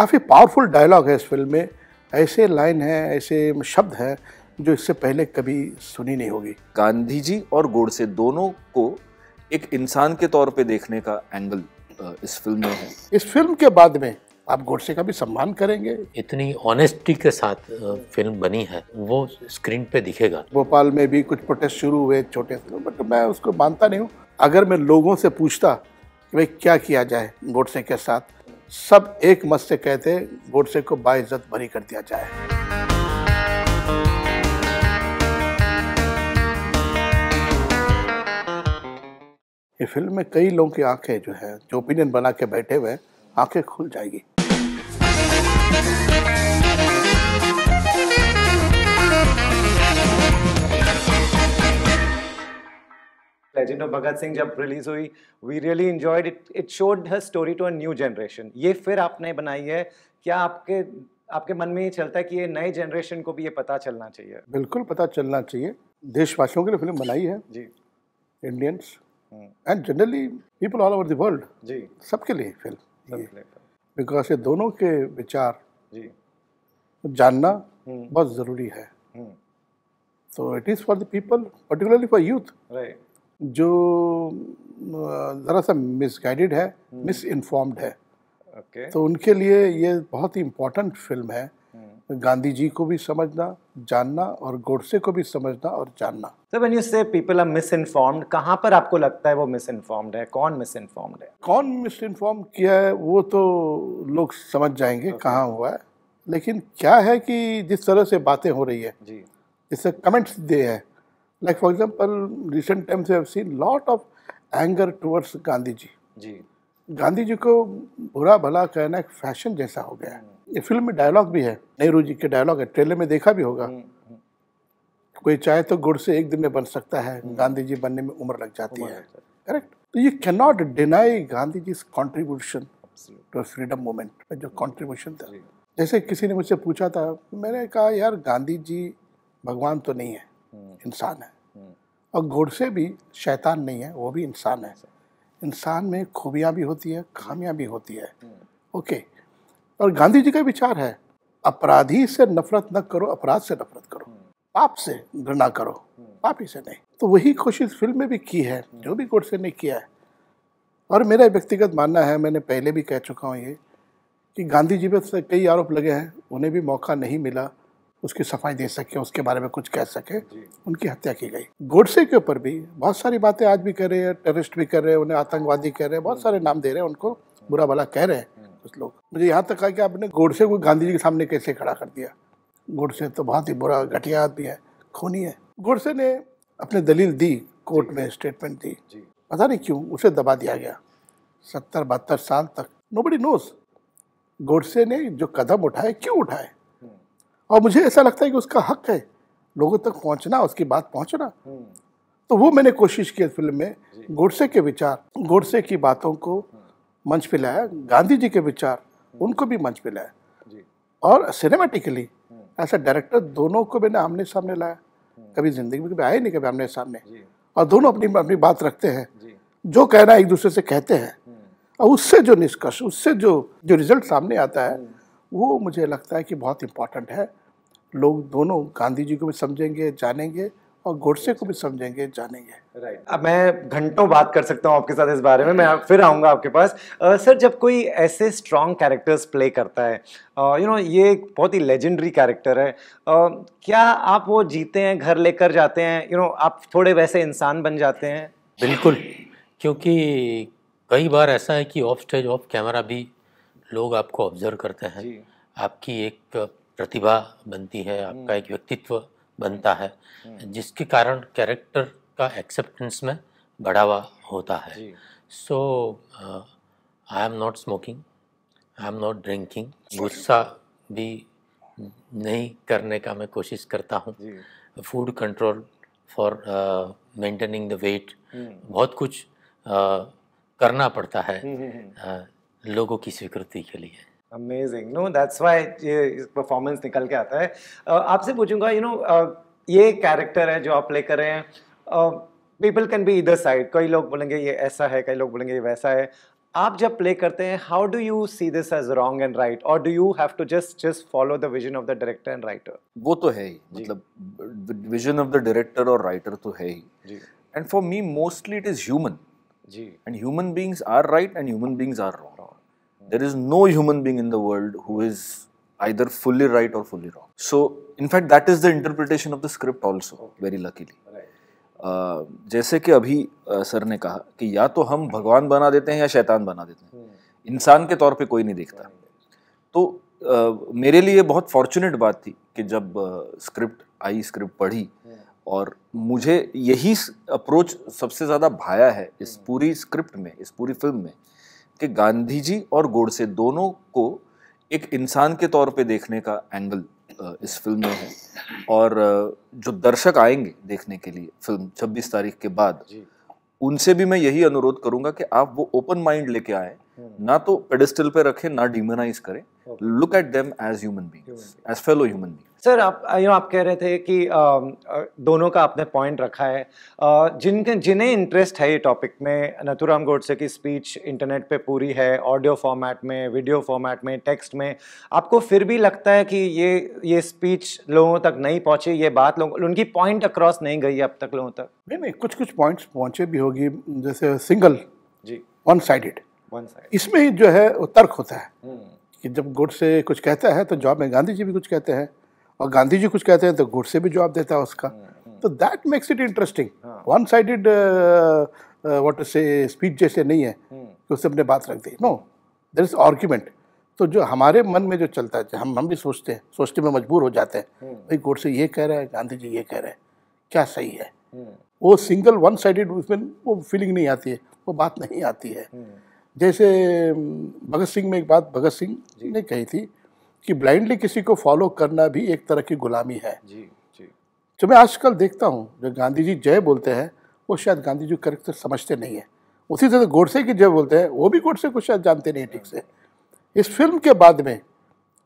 काफ़ी powerful dialogue है इस फिल्म में, ऐसे लाइन है, ऐसे शब्द हैं जो इससे पहले कभी सुनी नहीं होगी। गांधी जी और गोडसे दोनों को एक इंसान के तौर पे देखने का एंगल इस फिल्म में है। इस फिल्म के बाद में आप गोडसे का भी सम्मान करेंगे। इतनी ऑनेस्टी के साथ फिल्म बनी है, वो स्क्रीन पे दिखेगा। भोपाल में भी कुछ प्रोटेस्ट शुरू हुए छोटे से, बट मैं उसको मानता नहीं हूँ। अगर मैं लोगों से पूछता कि भाई क्या किया जाए गोडसे के साथ, सब एक मत से कहते गोडसे को बाइज्जत बरी कर दिया जाए। ये फिल्म में कई लोगों की आंखें जो है, जो ओपिनियन बना के बैठे हुए हैं, आंखें खुल जाएगी। लेजेंड ऑफ भगत सिंह जब रिलीज हुई, we really enjoyed it. It showed her story to a new generation. ये फिर आपने बनाई है, क्या आपके मन में ये चलता है कि ये नए जनरेशन को भी ये पता चलना चाहिए? बिल्कुल पता चलना चाहिए। देशवासियों के लिए फिल्म बनाई है जी, Indians and generally people all over the world, जी, सबके लिए फिल्म, सबके लिए। बिकॉज ये दोनों के विचार जी, जानना बहुत ज़रूरी है। तो it is for the people, particularly for youth, right, जो ज़रा सा मिसगाइडेड है, मिस इन्फॉर्म्ड है। ओके, तो उनके लिए ये बहुत ही इम्पोर्टेंट फिल्म है। गांधी जी को भी समझना, जानना, और गोडसे को भी समझना और जानना। सर व्हेन यू से पीपल आर मिस इन्फॉर्म्ड, कहाँ पर आपको लगता है वो मिस इन्फॉर्म्ड है? कौन मिस इन्फॉर्म्ड है? कौन मिस इन्फॉर्म किया है वो तो लोग समझ जाएंगे कहाँ हुआ है। लेकिन क्या है कि जिस तरह से बातें हो रही है, जी, इससे कमेंट्स दे हैं, like for example recent times I have seen lot of anger towards Gandhi ji. जी, गांधी जी को बुरा भला कहना एक फैशन जैसा हो गया है। ये फिल्म में डायलॉग भी है, नेहरू जी के डायलॉग है, ट्रेलर में देखा भी होगा। कोई चाहे तो गुड़ से एक दिन में बन सकता है, गांधी जी बनने में उम्र लग जाती है। करेक्ट। तो ये can not deny Gandhi ji contribution to freedom movement, जो कॉन्ट्रीब्यूशन था। जैसे किसी ने मुझसे पूछा था, मैंने कहा यार गांधी जी भगवान तो नहीं है, इंसान है, और गोडसे भी शैतान नहीं है, वो भी इंसान है। इंसान में खूबियाँ भी होती है, खामियाँ भी होती है। ओके। और गांधी जी का विचार है, अपराधी से नफरत न करो, अपराध से नफरत करो, पाप से घृणा करो, पापी से नहीं। तो वही कोशिश फिल्म में भी की है, जो भी गोडसे ने किया है। और मेरा व्यक्तिगत मानना है, मैंने पहले भी कह चुका हूँ ये, कि गांधी जी पे कई आरोप लगे हैं, उन्हें भी मौका नहीं मिला उसकी सफाई दे सके, उसके बारे में कुछ कह सके, उनकी हत्या की गई। गोडसे के ऊपर भी बहुत सारी बातें आज भी कर रहे हैं, टेररिस्ट भी कर रहे हैं, उन्हें आतंकवादी कह रहे हैं, बहुत सारे नाम दे रहे हैं, उनको बुरा भला कह रहे हैं कुछ लोग। मुझे यहाँ तक कहा कि आपने गोडसे को गांधी जी के सामने कैसे खड़ा कर दिया? गोडसे तो बहुत ही बुरा घटिया आदमी है, खूनी है। गोडसे ने अपनी दलील दी, कोर्ट में स्टेटमेंट दी, पता नहीं क्यों उसे दबा दिया गया 70-72 साल तक। नोबडी नोज गोडसे ने जो कदम उठाए क्यों उठाए, और मुझे ऐसा लगता है कि उसका हक है लोगों तक पहुंचना, उसकी बात पहुंचना। तो वो मैंने कोशिश की फिल्म में, गोडसे के विचार, गोडसे की बातों को मंच पे लाया, गांधी जी के विचार उनको भी मंच पे लाया, और सिनेमेटिकली ऐसा डायरेक्टर दोनों को मैंने आमने सामने लाया। कभी जिंदगी में कभी आए नहीं कभी आमने सामने, और दोनों अपनी अपनी बात रखते हैं, जो कहना एक दूसरे से कहते हैं, और उससे जो निष्कर्ष, उससे जो रिजल्ट सामने आता है, वो मुझे लगता है कि बहुत इम्पोर्टेंट है। लोग दोनों गांधी जी को भी समझेंगे, जानेंगे, और गोडसे को भी समझेंगे, जानेंगे। राइट। अब मैं घंटों बात कर सकता हूँ आपके साथ इस बारे में, मैं फिर आऊँगा आपके पास। सर जब कोई ऐसे स्ट्रॉन्ग कैरेक्टर्स प्ले करता है, ये एक बहुत ही लेजेंडरी कैरेक्टर है, क्या आप वो जीते हैं, घर लेकर जाते हैं, आप थोड़े वैसे इंसान बन जाते हैं? बिल्कुल, क्योंकि कई बार ऐसा है कि ऑफ स्टेज ऑफ कैमरा भी लोग आपको ऑब्जर्व करते हैं, आपकी एक प्रतिभा बनती है, आपका एक व्यक्तित्व बनता है, जिसके कारण कैरेक्टर का एक्सेप्टेंस में बढ़ावा होता है। So I am not smoking, I am not drinking, गुस्सा भी नहीं करने का मैं कोशिश करता हूँ, food control for maintaining the weight, बहुत कुछ करना पड़ता है लोगों की स्वीकृति के लिए। अमेजिंग, नो दैट्स व्हाई ये परफॉर्मेंस निकल के आता है। आपसे पूछूंगा, ये कैरेक्टर है जो आप प्ले कर रहे हैं, people can be either side, कई लोग बोलेंगे ये ऐसा है, कई लोग बोलेंगे ये वैसा है। आप जब प्ले करते हैं, how do you see this as wrong and right, और do you have to just follow the vision of the director and writer? वो तो है ही, मतलब विजन ऑफ द डायरेक्टर और राइटर तो है ही। And for me mostly it is human, and human beings are right and human beings are wrong. There is no human being in the world who is either fully right or fully wrong. So in fact that is the interpretation of the script also, very luckily. जैसे कि अभी sir ने कहा कि या तो हम भगवान बना देते हैं या शैतान बना देते हैं, इंसान के तौर पे कोई नहीं देखता। तो मेरे लिए बहुत फॉर्चुनेट बात थी कि जब स्क्रिप्ट आई, स्क्रिप्ट पढ़ी, और मुझे यही अप्रोच सबसे ज़्यादा भाया है इस पूरी स्क्रिप्ट में, इस पूरी फिल्म में, कि गांधी जी और गोडसे दोनों को एक इंसान के तौर पे देखने का एंगल इस फिल्म में है। और जो दर्शक आएंगे देखने के लिए फिल्म 26 तारीख के बाद, उनसे भी मैं यही अनुरोध करूंगा कि आप वो ओपन माइंड लेके आए, ना तो पेडिस्टल पे रखें, ना डिमोनाइज करें। Look at them as human beings, as fellow human beings. Sir, आप कह रहे थे कि दोनों का आपने पॉइंट रखा है। जिन्हें इंटरेस्ट है ये टॉपिक में, नथुराम गोडसे की स्पीच इंटरनेट पे पूरी है, ऑडियो फॉर्मेट में, वीडियो फॉर्मेट में, टेक्स्ट में, आपको फिर भी लगता है कि ये स्पीच लोगों तक नहीं पहुंची, ये बात उनकी पॉइंट अक्रॉस नहीं गई अब तक लोगों तक? नहीं, कुछ पॉइंट्स पहुंचे भी होगी, जैसे सिंगल वन साइडेड, इसमें ही जो है वो तर्क होता है कि जब गोडसे कुछ कहता है तो जवाब में गांधी जी भी कुछ कहते हैं, और गांधी जी कुछ कहते हैं तो गोडसे भी जवाब देता है उसका। तो that makes it interesting. One sided what to say speech जैसे नहीं है कि उससे अपने बात रख दी। No, there is argument. तो जो हमारे मन में जो चलता है, हम भी सोचते में मजबूर हो जाते हैं, भाई गोडसे ये कह रहा है, गांधी जी ये कह रहे हैं, क्या सही है? वो सिंगल वन साइडेड उसमें वो फीलिंग नहीं आती है, वो बात नहीं आती है। जैसे भगत सिंह में एक बात भगत सिंह ने कही थी कि ब्लाइंडली किसी को फॉलो करना भी एक तरह की गुलामी है। जो मैं आजकल देखता हूँ, जो गांधी जी जय बोलते हैं वो शायद गांधी जी करेक्ट समझते नहीं है, उसी तरह गोडसे की जय बोलते हैं वो भी गोडसे को शायद जानते नहीं ठीक से। इस फिल्म के बाद में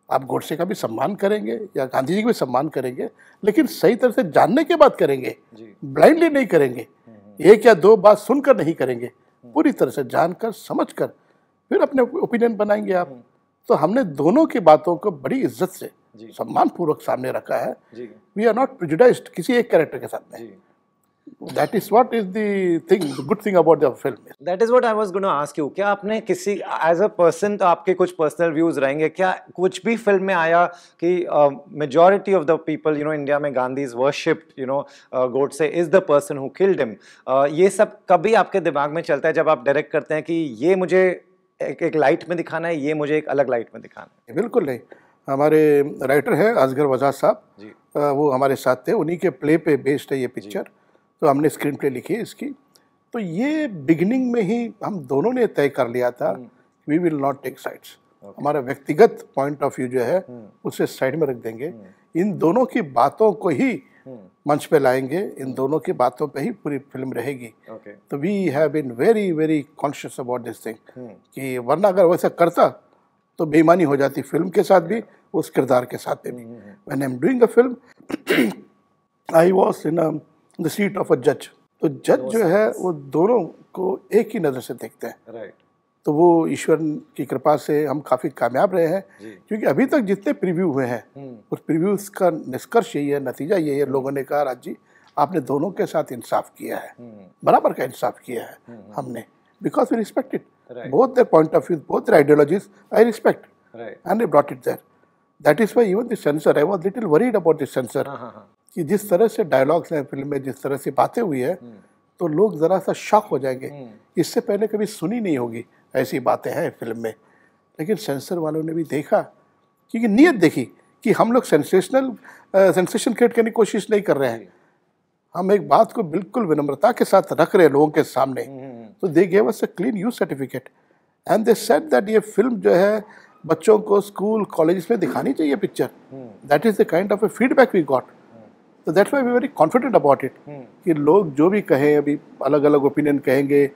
आप गोडसे का भी सम्मान करेंगे या गांधी जी का भी सम्मान करेंगे, लेकिन सही तरह से जानने के बाद करेंगे, ब्लाइंडली नहीं करेंगे, एक या दो बात सुनकर नहीं करेंगे, पूरी तरह से जानकर समझकर फिर अपने ओपिनियन बनाएंगे आप। तो हमने दोनों की बातों को बड़ी इज्जत से, सम्मान पूर्वक सामने रखा है। वी आर नॉट प्रेजुडाइज्ड किसी एक कैरेक्टर के साथ में। That is what is the thing, the good thing about the film. That is what I was going to ask you. क्या आपने किसी as a person, तो आपके कुछ पर्सनल व्यूज रहेंगे, क्या कुछ भी फिल्म में आया कि majority of the people, India में Gandhi is worshipped, Godse is the person who killed him. ये सब कभी आपके दिमाग में चलता है जब आप डायरेक्ट करते हैं कि ये मुझे एक लाइट में दिखाना है, ये मुझे एक अलग लाइट में दिखाना है? बिल्कुल नहीं। हमारे राइटर हैं असगर वजाद साहब, वो हमारे साथ थे, उन्हीं के प्ले पे बेस्ड है ये पिक्चर। तो हमने स्क्रीन प्ले लिखी है इसकी। तो ये बिगिनिंग में ही हम दोनों ने तय कर लिया था we will not take sides. हमारा व्यक्तिगत पॉइंट ऑफ व्यू जो है उसे साइड में रख देंगे, इन दोनों की बातों को ही मंच पे लाएंगे, इन दोनों की बातों पे ही पूरी फिल्म रहेगी। तो we have been very very conscious about this thing, कि वरना अगर वैसा करता तो बेईमानी हो जाती फिल्म के साथ भी, उस किरदार के साथ भी। When I am doing a film I was in the seat of a जज। तो जज जो है वो दोनों को एक ही नज़र से देखते हैं। तो वो ईश्वर की कृपा से हम काफ़ी कामयाब रहे हैं, क्योंकि अभी तक जितने प्रीव्यू हुए हैं उस प्रीव्यूज का निष्कर्ष यही है, नतीजा यही है, लोगों ने कहा राज जी आपने दोनों के साथ इंसाफ किया है, बराबर का इंसाफ किया है हमने, because we respect it both their point of view, both their ideologies I respect and I brought it there. That is why even the censor, I was little worried about the censor, कि जिस तरह से dialogues हैं film में, जिस तरह से बातें हुई है, तो लोग ज़रा सा शॉक हो जाएंगे, इससे पहले कभी सुनी नहीं होगी ऐसी बातें हैं फिल्म में। लेकिन सेंसर वालों ने भी देखा, क्योंकि नीयत देखी कि हम लोग सेंसेशन क्रिएट करने की कोशिश नहीं कर रहे हैं, हम एक बात को बिल्कुल विनम्रता के साथ रख रहे हैं लोगों के सामने। तो they gave us a clean U certificate and they said that ये फिल्म जो है बच्चों को स्कूल कॉलेज में दिखानी चाहिए picture. That is the kind of a feedback we got. तो that's why we very confident about it, कि लोग जो भी कहें, अभी अलग अलग ओपिनियन कहेंगे,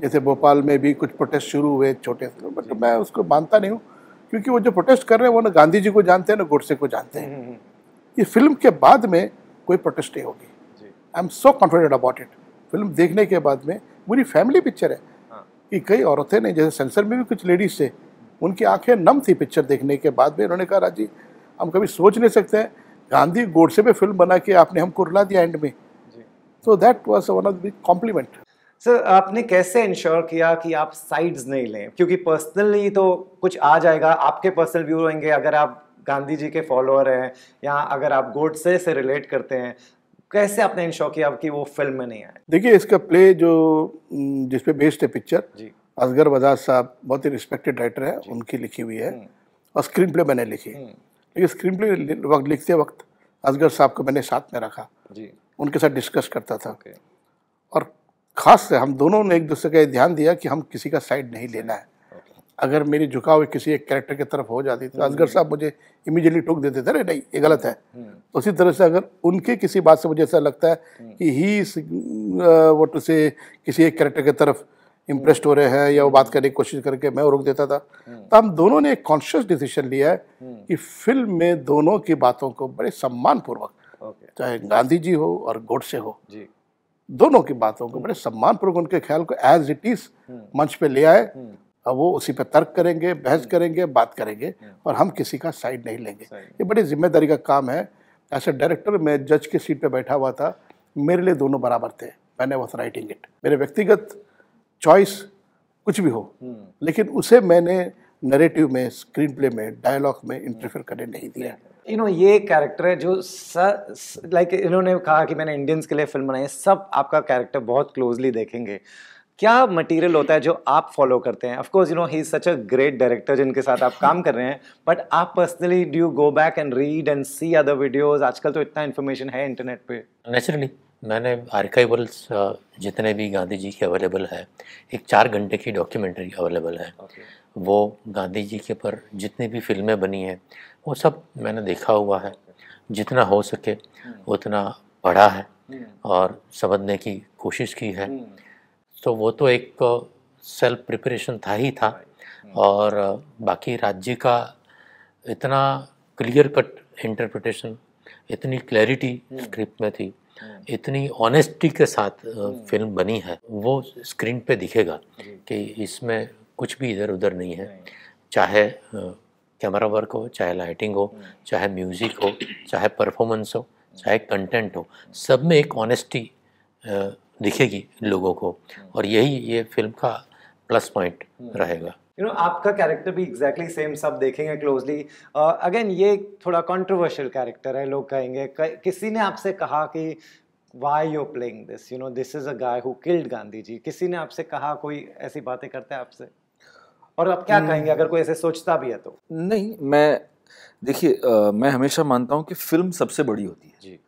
जैसे भोपाल में भी कुछ प्रोटेस्ट शुरू हुए छोटे से, बट मैं उसको मानता नहीं हूँ, क्योंकि वो जो प्रोटेस्ट कर रहे हैं वो ना गांधी जी को जानते हैं ना गोडसे को जानते हैं। ये फिल्म के बाद में कोई प्रोटेस्ट नहीं होगी। I am so confident about it. Film देखने के बाद में, पूरी फैमिली पिक्चर है, कि कई औरतें ने, जैसे सेंसर में भी कुछ लेडीज थे, उनकी आंखें नम थी पिक्चर देखने के बाद में। उन्होंने कहा राजी हम कभी सोच नहीं सकते हैं, गांधी गोडसे पे फिल्म बना के आपने हमको रुला दिया एंड में। So that was one of the big complement. Sir आपने कैसे इंश्योर किया कि आप साइड्स नहीं लें, क्योंकि पर्सनली तो कुछ आ जाएगा, आपके पर्सनल व्यू होंगे अगर आप गांधी जी के फॉलोअर हैं या अगर आप गोडसे से रिलेट करते हैं, कैसे आपने इंश्योर किया कि वो फिल्म में नहीं आए? देखिए इसका प्ले जो जिस पे बेस्ड है पिक्चर, असगर बजाज साहब बहुत ही रिस्पेक्टेड राइटर है, उनकी लिखी हुई है और स्क्रीन प्ले मैंने लिखी। लेकिन स्क्रीन प्ले लिखते वक्त असगर साहब को मैंने साथ में रखा, उनके साथ डिस्कस करता था और खास से हम दोनों ने एक दूसरे का ध्यान दिया कि हम किसी का साइड नहीं लेना है। अगर मेरी झुकाव किसी एक कैरेक्टर की तरफ हो जाती तो असगर साहब मुझे इमीडिएटली टोक देते थे, अरे नहीं ये गलत है। तो उसी तरह से अगर उनके किसी बात से मुझे ऐसा लगता है कि ही वो टू से किसी एक कैरेक्टर की तरफ इम्प्रेस्ड हो रहे हैं या वो बात करने की कोशिश करके मैं रोक देता था। तो हम दोनों ने एक कॉन्शियस डिसीजन लिया है कि फिल्म में दोनों की बातों को बड़े सम्मान पूर्वक, चाहे गांधी जी हो और गोडसे हो, दोनों की बातों को बड़े सम्मान पूर्वक उनके ख्याल को एज इट इज मंच पे ले आए। अब वो उसी पे तर्क करेंगे, बहस करेंगे, बात करेंगे और हम किसी का साइड नहीं लेंगे। ये बड़ी जिम्मेदारी का काम है। ऐसे डायरेक्टर मैं जज की सीट पे बैठा हुआ था, मेरे लिए दोनों बराबर थे। मैंने वॉज राइटिंग इट, मेरे व्यक्तिगत चॉइस कुछ भी हो, लेकिन उसे मैंने नरेटिव में, स्क्रीन प्ले में, डायलॉग में इंटरफेयर करने नहीं दिया। ये कैरेक्टर है जो लाइक इन्होंने कहा कि मैंने इंडियंस के लिए फिल्म बनाई है, सब आपका कैरेक्टर बहुत क्लोजली देखेंगे। क्या मटेरियल होता है जो आप फॉलो करते हैं? Of course he is such a great director जिनके साथ आप काम कर रहे हैं, बट आप personally do you go back and read and see other videos? आजकल तो इतना इन्फॉर्मेशन है इंटरनेट पे। नेचुरली मैंने आर्काइवल्स जितने भी गांधी जी के अवेलेबल है, एक 4 घंटे की डॉक्यूमेंट्री अवेलेबल है। वो गांधी जी के पर जितनी भी फिल्में बनी हैं वो सब मैंने देखा हुआ है, जितना हो सके उतना पढ़ा है और समझने की कोशिश की है। तो वो तो एक सेल्फ प्रिपरेशन था ही था, और बाकी राज्य का इतना क्लियर कट इंटरप्रिटेशन, इतनी क्लैरिटी स्क्रिप्ट में थी, इतनी ऑनेस्टी के साथ फिल्म बनी है, वो स्क्रीन पे दिखेगा कि इसमें कुछ भी इधर उधर नहीं है। चाहे कैमरा वर्क हो, चाहे लाइटिंग हो, चाहे म्यूज़िक हो, चाहे परफॉर्मेंस हो, चाहे कंटेंट हो, सब में एक ऑनेस्टी दिखेगी लोगों को, और यही ये फिल्म का प्लस पॉइंट रहेगा। आपका कैरेक्टर भी एग्जैक्टली सेम, सब देखेंगे क्लोजली। अगेन ये थोड़ा कंट्रोवर्शियल कैरेक्टर है, लोग कहेंगे। किसी ने आपसे कहा कि why you playing this, this is a guy who killed Gandhi ji? किसी ने आपसे कहा, कोई ऐसी बातें करता है आपसे? और आप क्या कहेंगे अगर कोई ऐसे सोचता भी है तो? नहीं, मैं देखिए मैं हमेशा मानता हूँ कि फिल्म सबसे बड़ी होती है जी।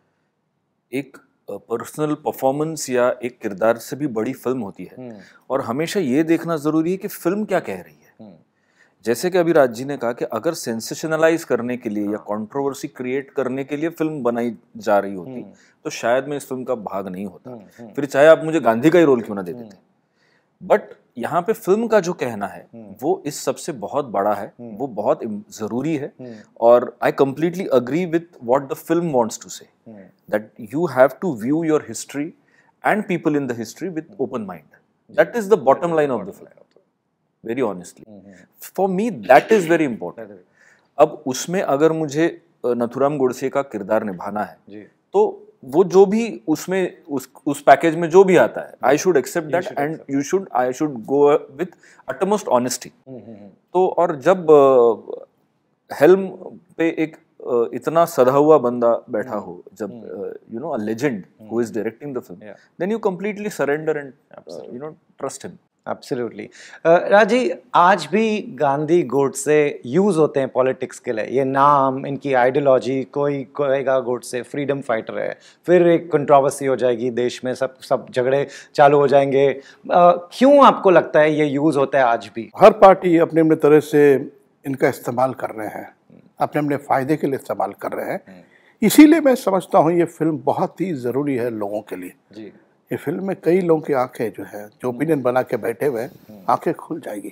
एक पर्सनल परफॉर्मेंस या एक किरदार से भी बड़ी फिल्म होती है, और हमेशा ये देखना जरूरी है कि फिल्म क्या कह रही है। जैसे कि अभी राज जी ने कहा कि अगर सेंसेशनलाइज करने के लिए या कंट्रोवर्सी क्रिएट करने के लिए फिल्म बनाई जा रही होती तो शायद मैं इस फिल्म का भाग नहीं होता, फिर चाहे आप मुझे गांधी का ही रोल क्यों ना दे देते। बट यहाँ पे फिल्म का जो कहना है वो इस सबसे बहुत बड़ा है, वो बहुत जरूरी है, और I completely agree with what the film wants to say, that you have to view your history and people in the history with open mind. That is the bottom line of the film, very honestly for me that is very important. अब उसमें अगर मुझे नथुराम गोडसे का किरदार निभाना है तो वो जो भी उसमें उस पैकेज में जो भी आता है, I should accept that and I should go with utmost honesty. तो और जब हेल्म पे एक इतना सधा हुआ बंदा बैठा हो, जब a legend who is directing the film, then you completely surrender and trust him. Absolutely. Raji, आज भी गांधी गोडसे यूज होते हैं पॉलिटिक्स के लिए, ये नाम, इनकी आइडियोलॉजी। कोई कहेगा गोडसे फ्रीडम फाइटर है, फिर एक कंट्रोवर्सी हो जाएगी देश में, सब झगड़े चालू हो जाएंगे। क्यों आपको लगता है ये यूज होता है आज भी? हर पार्टी अपने अपने तरह से इनका इस्तेमाल कर रहे हैं, अपने अपने फायदे के लिए इस्तेमाल कर रहे हैं। इसीलिए मैं समझता हूँ ये फिल्म बहुत ही ज़रूरी है लोगों के लिए जी। ये फिल्म में कई लोगों की आंखें जो है, जो ओपिनियन बना के बैठे हुए हैं, आंखें खुल जाएगी।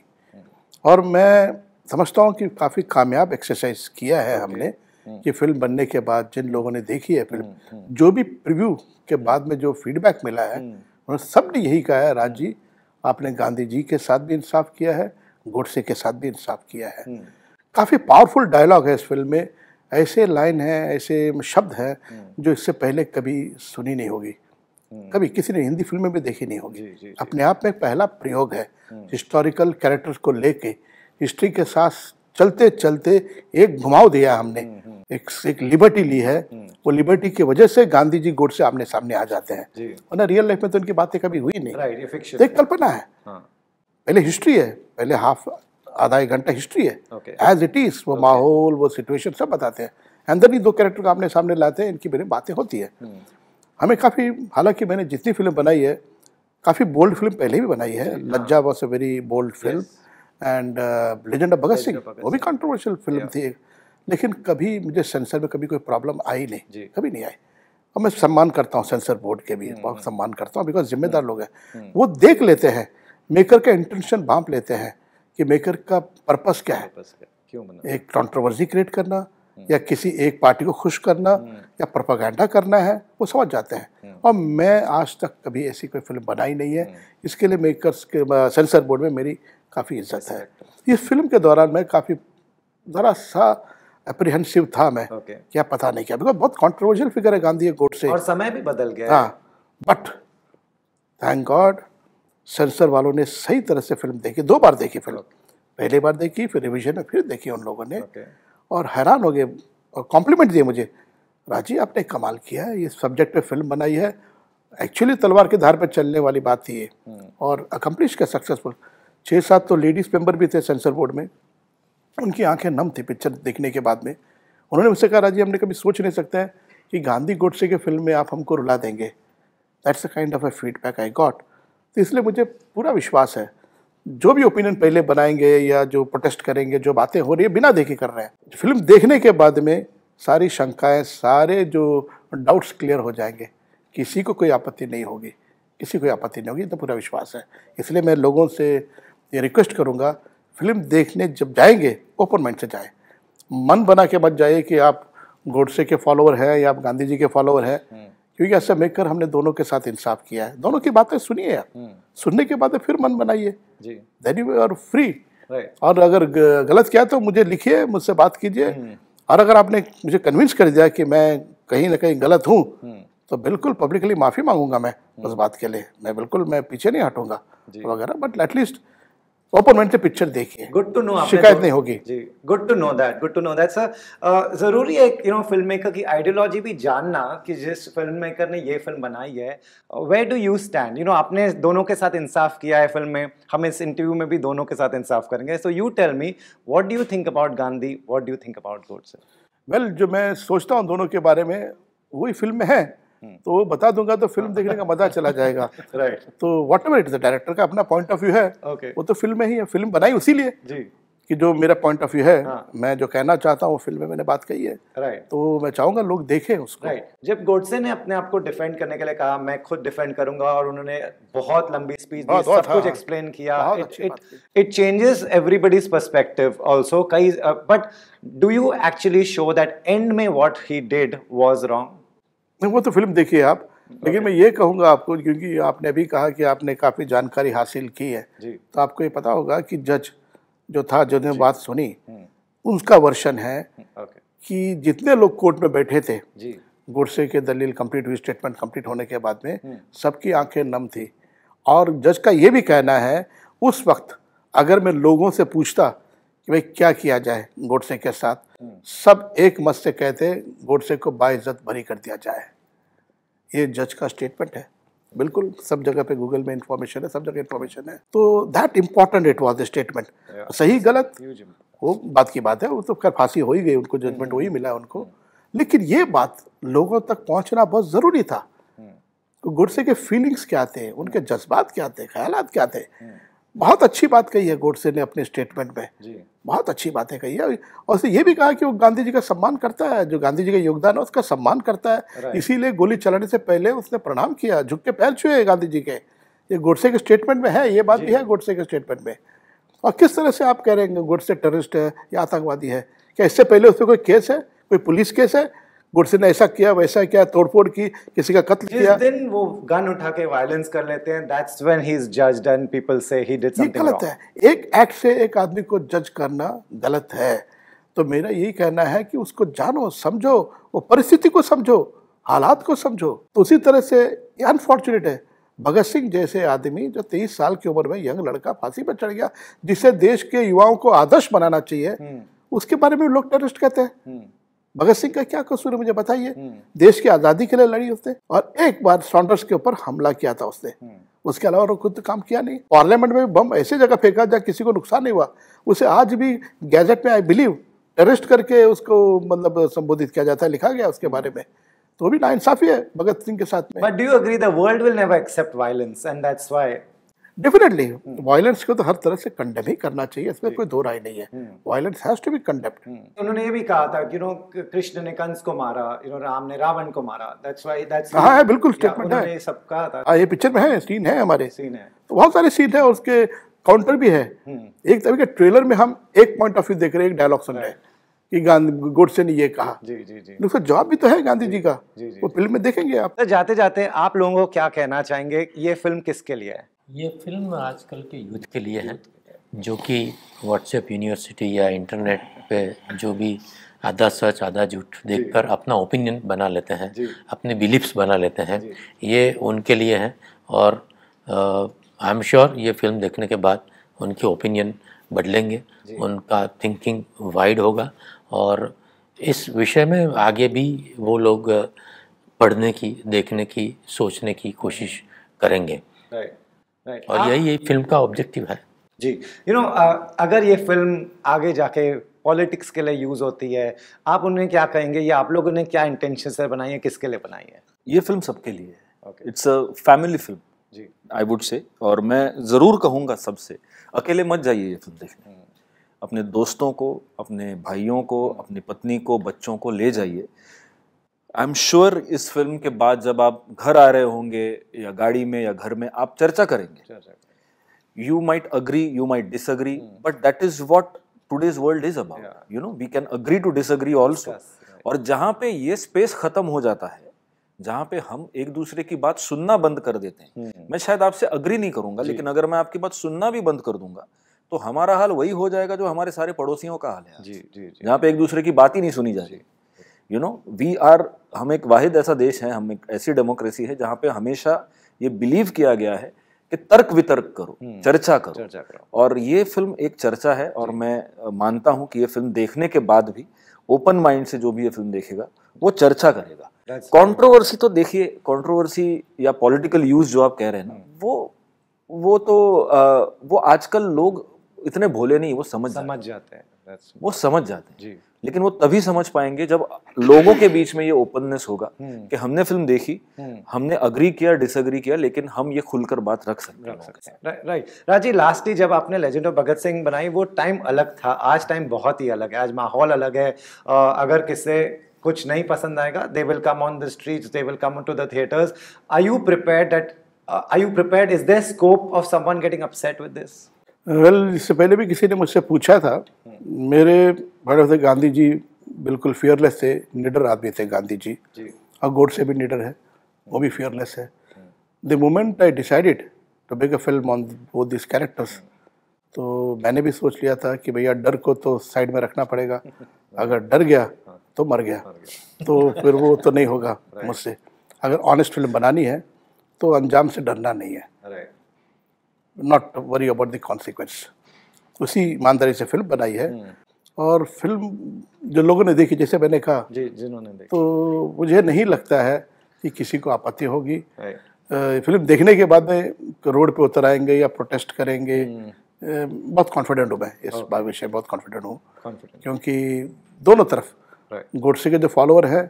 और मैं समझता हूँ कि काफ़ी कामयाब एक्सरसाइज किया है हमने कि फिल्म बनने के बाद जिन लोगों ने देखी है फिल्म, जो भी प्रीव्यू के बाद में जो फीडबैक मिला है, उन्होंने सब ने यही कहा है, राज जी आपने गांधी जी के साथ भी इंसाफ किया है, गोडसे के साथ भी इंसाफ किया है। काफ़ी पावरफुल डायलॉग है इस फिल्म में, ऐसे लाइन है, ऐसे शब्द हैं जो इससे पहले कभी सुनी नहीं होगी, कभी किसी ने हिंदी फिल्म में भी देखी नहीं होगी। अपने आप में पहला प्रयोग है, हिस्टोरिकल कैरेक्टर्स को लेके हिस्ट्री के साथ चलते चलते एक घुमाव दिया हमने, एक लिबर्टी ली है। वो लिबर्टी की वजह से गांधी जी गोडसे आमने सामने आ जाते हैं, वरना रियल लाइफ में तो उनकी बातें कभी हुई नहीं। तो एक कल्पना है, पहले हिस्ट्री है, पहले आधा एक घंटा हिस्ट्री है एज इट इज, वो माहौल, वो सिचुएशन सब बताते हैं, अंदर ही दो कैरेक्टर को आमने सामने लाते हैं, इनकी मेरी बातें होती है। हमें काफ़ी, हालांकि मैंने जितनी फिल्म बनाई है, काफ़ी बोल्ड फिल्म पहले भी बनाई है। Lajja was a very bold film, and legend of Bhagat Singh वो भी कंट्रोवर्शियल फिल्म थी, लेकिन कभी मुझे सेंसर में कभी कोई प्रॉब्लम आई नहीं, कभी नहीं आई। और मैं सम्मान करता हूँ सेंसर बोर्ड के भी, बहुत सम्मान करता हूँ, बिकॉज जिम्मेदार लोग हैं, वो देख लेते हैं मेकर का इंटेंशन, भांप लेते हैं कि मेकर का पर्पस क्या है, एक कंट्रोवर्सी क्रिएट करना या किसी एक पार्टी को खुश करना या प्रोपेगेंडा करना है, वो समझ जाते हैं। और मैं आज तक कभी ऐसी कोई फिल्म बनाई नहीं है, इसके लिए मेकर्स के सेंसर बोर्ड में मेरी काफ़ी इज्जत है। इस फिल्म के दौरान मैं काफ़ी ज़रा सा अप्रीहेंसिव था मैं, क्या पता नहीं क्या, बिकॉज बहुत कंट्रोवर्शियल फिगर है गांधी गोडसे, और समय भी बदल गया। हाँ, बट थैंक गॉड सेंसर वालों ने सही तरह से फिल्म देखी, 2 बार देखी फिल्म, पहली बार देखी, फिर रिवीजन में फिर देखी उन लोगों ने, और हैरान हो गए और कॉम्प्लीमेंट दिए मुझे, राजी आपने कमाल किया है, ये सब्जेक्ट पे फिल्म बनाई है, एक्चुअली तलवार के धार पे चलने वाली बात थी ये, और अकम्प्लिश किया सक्सेसफुल। 6-7 तो लेडीज़ मेंबर भी थे सेंसर बोर्ड में, उनकी आंखें नम थी पिक्चर देखने के बाद में। उन्होंने मुझसे कहा, राजी हमने कभी सोच नहीं सकते हैं कि गांधी गोडसे के फिल्म में आप हमको रुला देंगे, that's a kind of a feedback I got. तो इसलिए मुझे पूरा विश्वास है, जो भी ओपिनियन पहले बनाएंगे या जो प्रोटेस्ट करेंगे, जो बातें हो रही है बिना देखे कर रहे हैं, फिल्म देखने के बाद में सारी शंकाएं, सारे जो डाउट्स क्लियर हो जाएंगे, किसी को कोई आपत्ति नहीं होगी, किसी को कोई आपत्ति नहीं होगी, तो पूरा विश्वास है। इसलिए मैं लोगों से ये रिक्वेस्ट करूँगा, फिल्म देखने जब जाएंगे ओपन माइंड से जाए, मन बना के मत जाइए कि आप गोडसे के फॉलोअर हैं या आप गांधी जी के फॉलोअर हैं, क्योंकि ऐसा मेकर हमने दोनों के साथ इंसाफ किया है, दोनों की बातें सुनिए आप, सुनने के बाद फिर मन बनाइए, देन यू आर फ्री। और अगर गलत किया तो मुझे लिखिए, मुझसे बात कीजिए, और अगर आपने मुझे कन्विंस कर दिया कि मैं कहीं ना कहीं गलत हूँ, तो बिल्कुल पब्लिकली माफ़ी मांगूंगा मैं उस बात के लिए, मैं बिल्कुल मैं पीछे नहीं हटूंगा वगैरह, बट एटलीस्ट ओपन माइंड से पिक्चर देखिए, गुड टू नो, शिकायत नहीं होगी। जी, good to know that, good to know that sir. जरूरी है फिल्म मेकर की आइडियोलॉजी भी जानना कि जिस फिल्म मेकर ने ये फिल्म बनाई है, वेयर डू यू स्टैंड। आपने दोनों के साथ इंसाफ किया है फिल्म में, हम इस इंटरव्यू में भी दोनों के साथ इंसाफ करेंगे, so you tell me, what do you think about Gandhi, what do you think about Godse? Well, जो मैं सोचता हूँ दोनों के बारे में, वही फिल्म में है, तो वो बता दूंगा तो फिल्म देखने का मजा चला जाएगा। राइट। तो what ever it is, director का अपना पॉइंट ऑफ व्यू है, वो तो फिल्म में ही है, फिल्म बनाई उसी लिए कि जो मेरा पॉइंट ऑफ व्यू है, मैं जो कहना चाहता हूँ फिल्म में मैंने बात कही है, तो मैं चाहूंगा लोग देखें उसको। जब गोडसे ने अपने आप को डिफेंड करने के लिए कहा, मैं खुद डिफेंड करूंगा, और उन्होंने बहुत लंबी स्पीच दी, सब कुछ एक्सप्लेन किया, it changes everybody's perspective also, कई, but do you actually show that end में what he did was wrong? वो तो फिल्म देखिए आप, लेकिन मैं ये कहूँगा आपको, क्योंकि आपने भी कहा कि आपने काफ़ी जानकारी हासिल की है, तो आपको ये पता होगा कि जज जो था, जो ने बात सुनी, उसका वर्षन है कि जितने लोग कोर्ट में बैठे थे, गोडसे के दलील कंप्लीट हुई, स्टेटमेंट कंप्लीट होने के बाद में सबकी आंखें नम थी, और जज का ये भी कहना है, उस वक्त अगर मैं लोगों से पूछता कि भाई क्या किया जाए गोडसे के साथ, सब एक मत से कहते गोडसे को बाइज्जत बरी कर दिया जाए। ये जज का स्टेटमेंट है, बिल्कुल सब जगह पे गूगल में इंफॉर्मेशन है, सब जगह इंफॉर्मेशन है, तो that important it was the statement. सही गलत वो बात की बात है, वो तो खैर फांसी हो ही गई, उनको जजमेंट वही मिला उनको, लेकिन ये बात लोगों तक पहुंचना बहुत ज़रूरी था। तो गोडसे के फीलिंग्स क्या थे, उनके जज्बात क्या थे, ख्यालात क्या थे। बहुत अच्छी बात कही है गोडसे ने अपने स्टेटमेंट में, बहुत अच्छी बातें कही है, और उसने ये भी कहा कि वो गांधी जी का सम्मान करता है, जो गांधी जी का योगदान है उसका सम्मान करता है, इसीलिए गोली चलाने से पहले उसने प्रणाम किया, झुक के पैर छुए गांधी जी के। ये गोडसे के स्टेटमेंट में है, ये बात भी है गोडसे के स्टेटमेंट में। और किस तरह से आप कह रहे हैं गोडसे टेररिस्ट है या आतंकवादी है? क्या इससे पहले उस पर कोई केस है, कोई पुलिस केस है? गोडसे ने ऐसा किया वैसा किया, तोड़फोड़ की, किसी का कत्ल किया। जिस दिन वो गन उठा के वायलेंस कर लेते हैं, that's when he is judged and people say he did something गलत wrong. है। एक एक्ट से एक आदमी को जज करना गलत है। तो मेरा यही कहना है कि उसको जानो, समझो, वो परिस्थिति को समझो, हालात को समझो। तो उसी तरह से ये अनफॉर्चुनेट है, भगत सिंह जैसे आदमी जो 23 साल की उम्र में यंग लड़का फांसी पर चढ़ गया, जिसे देश के युवाओं को आदर्श बनाना चाहिए, उसके बारे में लोग टेररिस्ट कहते हैं। भगत सिंह का क्या कसूर है मुझे बताइए? देश की आज़ादी के लिए लड़ी उसने, और एक बार सॉन्डर्स के ऊपर हमला किया था उसने, उसके अलावा वो खुद काम किया नहीं। पार्लियामेंट में बम ऐसे जगह फेंका जहाँ किसी को नुकसान नहीं हुआ। उसे आज भी गैजेट में आई बिलीव टेररिस्ट करके उसको मतलब संबोधित किया जाता है, लिखा गया उसके बारे में। तो वो भी नाइंसाफी है भगत सिंह के साथ में। But do you agree the world will never accept violence and that's why? Definitely violence को तो हर तरह से कंडेम ही करना चाहिए, इसमें कोई दो राय नहीं है। Violence has to be condemned. उन्होंने ये भी कहा था कि कृष्ण ने कंस को मारा, राम ने रावण को मारा, that's why that's हाँ है, बिल्कुल स्टेटमेंट है, ये सब कहा था। ये पिक्चर में है, सीन है, हमारे सीन है, तो बहुत सारे सीन है, उसके काउंटर भी है। एक तरीके के ट्रेलर में हम एक पॉइंट ऑफ व्यू देख रहे हैं, एक डायलॉग सुन रहे हैं कि गोडसे ने ये कहा। जी जी जी, उसका जवाब भी तो है गांधी जी का, वो फिल्म में देखेंगे आप। तो जाते जाते आप लोगों को क्या कहना चाहेंगे, ये फिल्म किसके लिए है? ये फिल्म आजकल के यूथ के लिए है, जो कि व्हाट्सएप यूनिवर्सिटी या इंटरनेट पे जो भी आधा सच आधा झूठ देखकर अपना ओपिनियन बना लेते हैं, अपने बिलीफ्स बना लेते हैं, ये उनके लिए है। और आई एम श्योर ये फिल्म देखने के बाद उनके ओपिनियन बदलेंगे, उनका थिंकिंग वाइड होगा, और इस विषय में आगे भी वो लोग पढ़ने की, देखने की, सोचने की कोशिश करेंगे। और यही फिल्म का ऑब्जेक्टिव है। जी, अगर ये फिल्म आगे जाके पॉलिटिक्स के लिए यूज होती है, आप उन्हें क्या कहेंगे, या आप लोगों ने क्या इंटेंशन से बनाई है, किसके लिए बनाई है? ये फिल्म सबके लिए है। इट्स अ फैमिली फिल्म जी, आई वुड से। और मैं जरूर कहूँगा सबसे, अकेले मत जाइए ये फिल्म देखने। अपने दोस्तों को, अपने भाइयों को, अपनी पत्नी को, बच्चों को ले जाइए। आई एम श्योर इस फिल्म के बाद जब आप घर आ रहे होंगे या गाड़ी में या घर में, आप चर्चा करेंगे। You might agree, you might disagree, but that is what today's world is about. We can agree to disagree also. और जहाँ पे ये स्पेस खत्म हो जाता है, जहाँ पे हम एक दूसरे की बात सुनना बंद कर देते हैं, मैं शायद आपसे अग्री नहीं करूंगा, लेकिन अगर मैं आपकी बात सुनना भी बंद कर दूंगा तो हमारा हाल वही हो जाएगा जो हमारे सारे पड़ोसियों का हाल है, जहाँ पे एक दूसरे की बात ही नहीं सुनी जा रही। हम एक वाहिद ऐसा देश है, हम एक ऐसी डेमोक्रेसी है जहाँ पे हमेशा ये बिलीव किया गया है कि तर्क वितर्क करो, चर्चा करो। और ये फिल्म एक चर्चा है, और मैं मानता हूँ कि ये फिल्म देखने के बाद भी ओपन माइंड से जो भी ये फिल्म देखेगा वो चर्चा करेगा। कंट्रोवर्सी तो देखिए, कंट्रोवर्सी या पॉलिटिकल यूज जो आप कह रहे हैं ना, वो आजकल लोग इतने भोले नहीं, वो समझ जाते हैं, वो समझ जाते हैं। लेकिन वो तभी समझ पाएंगे जब लोगों के बीच में ये ओपननेस होगा कि हमने फिल्म देखी, हमने अग्री किया, डिसएग्री किया, लेकिन हम ये खुलकर बात रख सकते हैं। राइट राजी, लास्टली जब आपने लेजेंड ऑफ भगत सिंह बनाई, वो टाइम अलग था, आज टाइम बहुत ही अलग है, आज माहौल अलग है। अगर किसी कुछ नहीं पसंद आएगा, they will come on the streets, they will come to the theaters. Are you prepared? Is there scope of someone getting upset with this? Well, इससे पहले भी किसी ने मुझसे पूछा था। मेरे बड़े होते गांधी जी बिल्कुल फियरलेस थे, निडर आदमी थे गांधी जी, और गोडसे भी निडर है, वो भी फियरलेस है। The moment I decided to make a film on both this characters, तो मैंने भी सोच लिया था कि भैया डर को तो साइड में रखना पड़ेगा, अगर डर गया तो मर गया, तो फिर वो तो नहीं होगा मुझसे। अगर ऑनेस्ट फिल्म बनानी है तो अंजाम से डरना नहीं है, not worry about the consequence. उसी ईमानदारी से फिल्म बनाई है, और फिल्म जो लोगों ने देखी, जैसे मैंने कहा, जिन्होंने देखी, तो मुझे नहीं लगता है कि किसी को आपत्ति होगी। फिल्म देखने के बाद में रोड पे उतर आएंगे या प्रोटेस्ट करेंगे। बहुत कॉन्फिडेंट हूँ मैं इस विषय, बहुत कॉन्फिडेंट हूँ, क्योंकि दोनों तरफ गोडसे के जो फॉलोअर हैं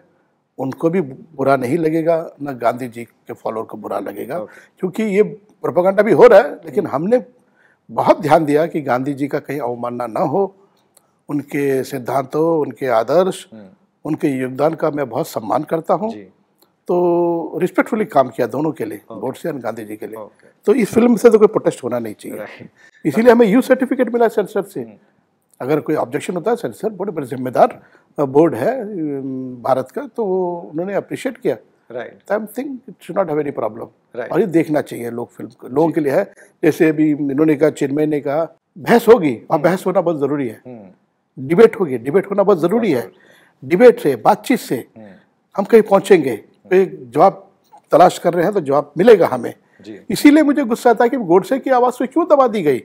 उनको भी बुरा नहीं लगेगा, ना गांधी जी के फॉलोअर को बुरा लगेगा, क्योंकि ये प्रोपेगेंडा भी हो रहा है। लेकिन हमने बहुत ध्यान दिया कि गांधी जी का कहीं अवमानना ना हो, उनके सिद्धांतों, उनके आदर्श, उनके योगदान का मैं बहुत सम्मान करता हूँ। तो रिस्पेक्टफुली काम किया दोनों के लिए, गोडसे और गांधी जी के लिए। तो इस फिल्म से तो कोई प्रोटेस्ट होना नहीं चाहिए। इसीलिए हमें यू सर्टिफिकेट मिला सेंसर से अगर कोई ऑब्जेक्शन होता है सेंसर बोर्ड बड़े जिम्मेदार बोर्ड है भारत का, तो उन्होंने अप्रिशिएट किया। Right, I think it should not have any problem. Right. और ये देखना चाहिए लोग, फिल्म को लोगों के लिए है। जैसे अभी इन्होंने कहा, चिन्मय ने कहा, बहस होगी और बहस होना बहुत ज़रूरी है। डिबेट होगी, डिबेट होना बहुत ज़रूरी है। डिबेट से, बातचीत से हम कहीं पहुँचेंगे। एक जवाब तलाश कर रहे हैं तो जवाब मिलेगा हमें। इसीलिए मुझे गुस्सा था कि गोडसे की आवाज़ को क्यों दबा दी गई।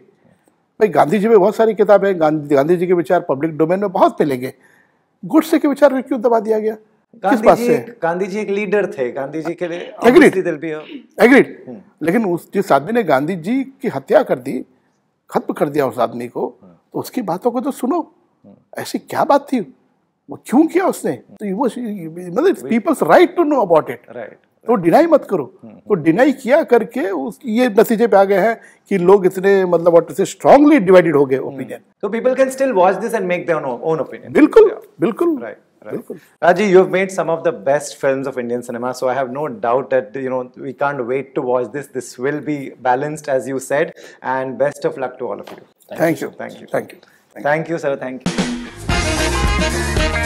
भाई गांधी जी में बहुत सारी किताबें, गांधी जी के विचार पब्लिक डोमेन में बहुत मिलेंगे, गोडसे के विचार को क्यों दबा दिया गया? किस बात से? गांधी जी एक लीडर थे, गांधी जी के लिए एग्रीड, लेकिन उस जिस आदमी ने गांधी जी की हत्या कर दी, खत्म कर दिया उस आदमी को, तो उसकी बातों को तो सुनो। ऐसी क्या बात थी, वो क्यों किया उसने? तो वो मतलब people's right to know about it. Right, तो डिनाई मत करो। तो डिनाई किया करके उस ये नतीजे पे आ गए हैं कि लोग इतने मतलब व्हाट टू से स्ट्रांगली डिवाइडेड हो गए opinion. So people can still watch this and make their own opinion. बिल्कुल, बिल्कुल, right. Raji, you've made some of the best films of Indian cinema, so I have no doubt that we can't wait to watch this. This will be balanced, as you said, and best of luck to all of you. Thank you, thank you, thank you, thank you, sir. Thank you.